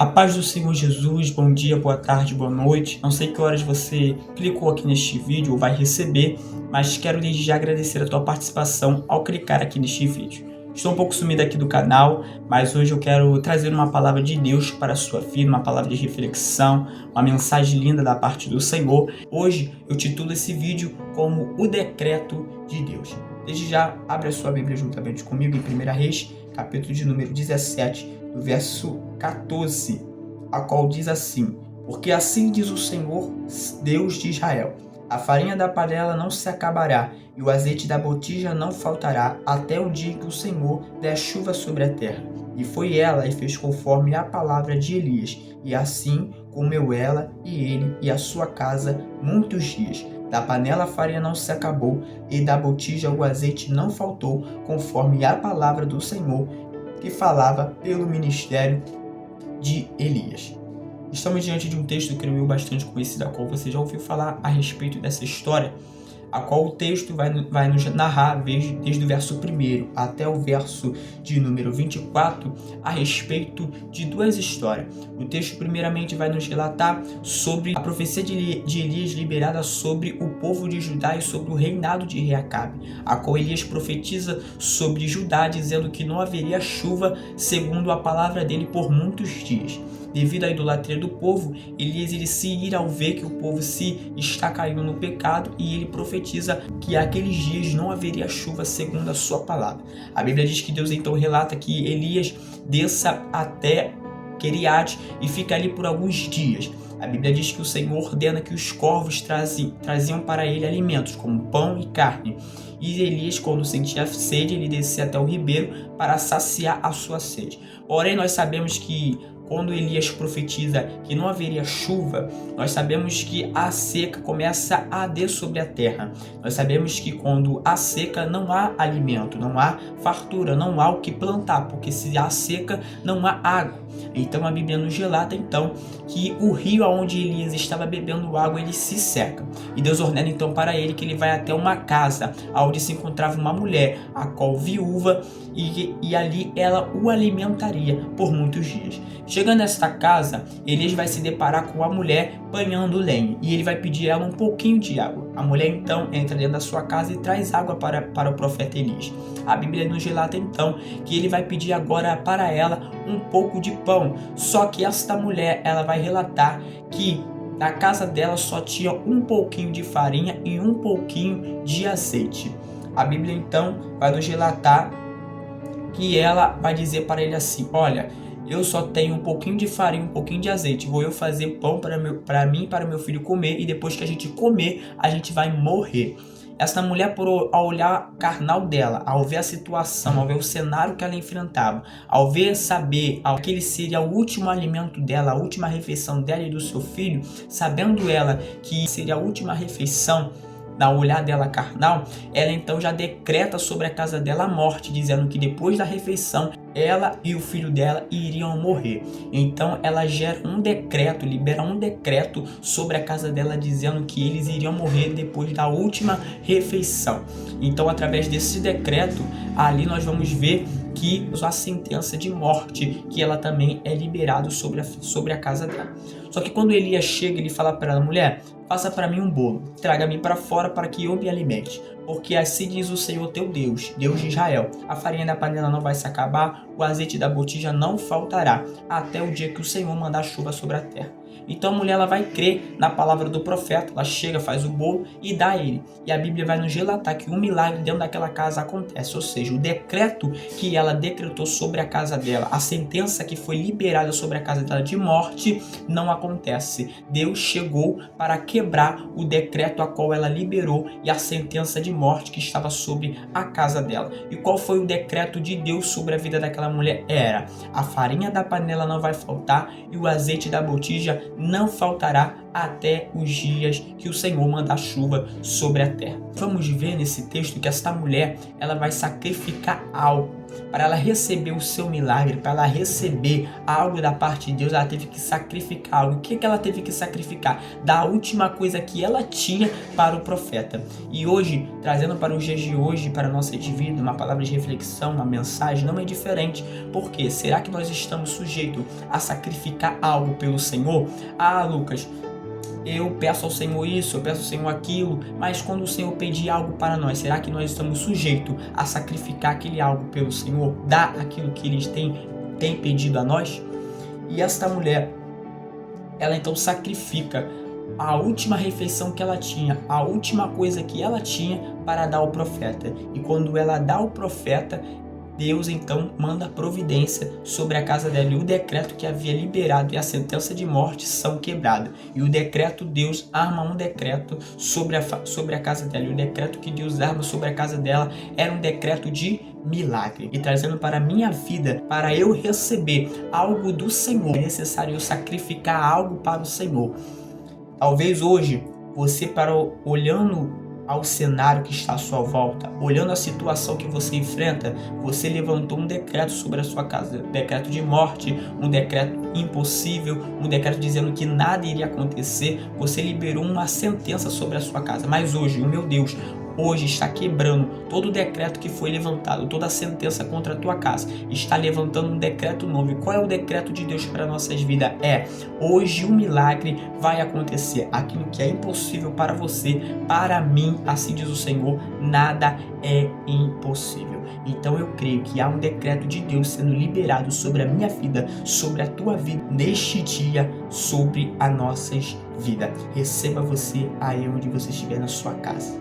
A paz do Senhor Jesus, bom dia, boa tarde, boa noite. Não sei que horas você clicou aqui neste vídeo ou vai receber, mas quero desde já agradecer a tua participação ao clicar aqui neste vídeo. Estou um pouco sumido aqui do canal, mas hoje eu quero trazer uma palavra de Deus para a sua vida, uma palavra de reflexão, uma mensagem linda da parte do Senhor. Hoje eu titulo esse vídeo como O Decreto de Deus. Desde já, abre a sua Bíblia juntamente comigo em 1 Reis, capítulo de número 17, do verso 14, a qual diz assim: Porque assim diz o Senhor, Deus de Israel: a farinha da panela não se acabará, e o azeite da botija não faltará, até o dia que o Senhor der chuva sobre a terra. E foi ela e fez conforme a palavra de Elias, e assim comeu ela e ele e a sua casa muitos dias. Da panela a farinha não se acabou, e da botija o azeite não faltou, conforme a palavra do Senhor, que falava pelo ministério de Elias. Estamos diante de um texto, creio eu, bastante conhecido, a qual você já ouviu falar a respeito dessa história, a qual o texto vai nos narrar desde o verso 1 até o verso de número 24 a respeito de duas histórias. O texto primeiramente vai nos relatar sobre a profecia de Elias liberada sobre o povo de Judá e sobre o reinado de rei Acabe, a qual Elias profetiza sobre Judá, dizendo que não haveria chuva segundo a palavra dele por muitos dias. Devido à idolatria do povo, Elias ele se ira ao ver que o povo se está caindo no pecado, e ele profetiza que aqueles dias não haveria chuva segundo a sua palavra. A Bíblia diz que Deus então relata que Elias desça até Queriate e fica ali por alguns dias. A Bíblia diz que o Senhor ordena que os corvos traziam para ele alimentos como pão e carne. E Elias, quando sentia sede, ele descia até o ribeiro para saciar a sua sede. Porém, nós sabemos que quando Elias profetiza que não haveria chuva, nós sabemos que a seca começa a arder sobre a terra. Nós sabemos que quando há seca não há alimento, não há fartura, não há o que plantar, porque se há seca não há água. Então a Bíblia nos relata então que o rio onde Elias estava bebendo água, ele se seca. E Deus ordena então para ele que ele vai até uma casa onde se encontrava uma mulher, a qual viúva, e ali ela o alimentaria por muitos dias. Chegando nesta casa, Elias vai se deparar com a mulher banhando lenha, e ele vai pedir a ela um pouquinho de água. A mulher então entra dentro da sua casa e traz água para o profeta Elias. A Bíblia nos relata então que ele vai pedir agora para ela um pouco de pão. Só que esta mulher, ela vai relatar que na casa dela só tinha um pouquinho de farinha e um pouquinho de azeite. A Bíblia então vai nos relatar que ela vai dizer para ele assim: olha, eu só tenho um pouquinho de farinha, um pouquinho de azeite. Vou eu fazer pão para mim e para meu filho comer, e depois que a gente comer, a gente vai morrer. Essa mulher, ao olhar carnal dela, ao ver a situação, ao ver o cenário que ela enfrentava, ao saber que aquele seria o último alimento dela, a última refeição dela e do seu filho, sabendo ela que seria a última refeição, ao olhar dela carnal, ela então já decreta sobre a casa dela a morte, dizendo que depois da refeição ela e o filho dela iriam morrer. Então ela gera um decreto, libera um decreto sobre a casa dela, dizendo que eles iriam morrer depois da última refeição. Então, através desse decreto, ali nós vamos ver que a sentença de morte, que ela também é liberada sobre a casa dela. Só que quando Elias chega, ele fala para ela: mulher, faça para mim um bolo, traga-me para fora para que eu me alimente. Porque assim diz o Senhor teu Deus, Deus de Israel: a farinha da panela não vai se acabar, o azeite da botija não faltará, até o dia que o Senhor mandar chuva sobre a terra. Então a mulher, ela vai crer na palavra do profeta, ela chega, faz o bolo e dá a ele. E a Bíblia vai nos relatar que um milagre dentro daquela casa acontece, ou seja, o decreto que ela decretou sobre a casa dela, a sentença que foi liberada sobre a casa dela de morte, não acontece. Deus chegou para quebrar o decreto a qual ela liberou e a sentença de morte que estava sobre a casa dela. E qual foi o decreto de Deus sobre a vida daquela mulher? Era: a farinha da panela não vai faltar e o azeite da botija dia não faltará até os dias que o Senhor mandar chuva sobre a terra. Vamos ver nesse texto que esta mulher, ela vai sacrificar algo. Para ela receber o seu milagre, para ela receber algo da parte de Deus, ela teve que sacrificar algo. O que ela teve que sacrificar? Da última coisa que ela tinha para o profeta. E hoje, trazendo para os dias de hoje, para a nossa vida, uma palavra de reflexão, uma mensagem, não é diferente. Por quê? Será que nós estamos sujeitos a sacrificar algo pelo Senhor? Ah, Lucas, eu peço ao Senhor isso, eu peço ao Senhor aquilo, mas quando o Senhor pedir algo para nós, será que nós estamos sujeitos a sacrificar aquele algo pelo Senhor? Dar aquilo que Ele tem pedido a nós? E esta mulher, ela então sacrifica a última refeição que ela tinha, a última coisa que ela tinha para dar ao profeta. E quando ela dá ao profeta, Deus então manda providência sobre a casa dela, e o decreto que havia liberado e a sentença de morte são quebradas. E o decreto, Deus arma um decreto sobre a casa dela, e o decreto que Deus arma sobre a casa dela era um decreto de milagre. E trazendo para a minha vida, para eu receber algo do Senhor, é necessário eu sacrificar algo para o Senhor. Talvez hoje, você olhando ao cenário que está à sua volta, olhando a situação que você enfrenta, você levantou um decreto sobre a sua casa, um decreto de morte, um decreto impossível, um decreto dizendo que nada iria acontecer, você liberou uma sentença sobre a sua casa. Mas hoje, o meu Deus, hoje está quebrando todo o decreto que foi levantado, toda a sentença contra a tua casa, está levantando um decreto novo. E qual é o decreto de Deus para nossas vidas? Hoje um milagre vai acontecer. Aquilo que é impossível para você, para mim, assim diz o Senhor, nada é impossível. Então eu creio que há um decreto de Deus sendo liberado sobre a minha vida, sobre a tua vida, neste dia, sobre as nossas vidas. Receba você aí onde você estiver na sua casa.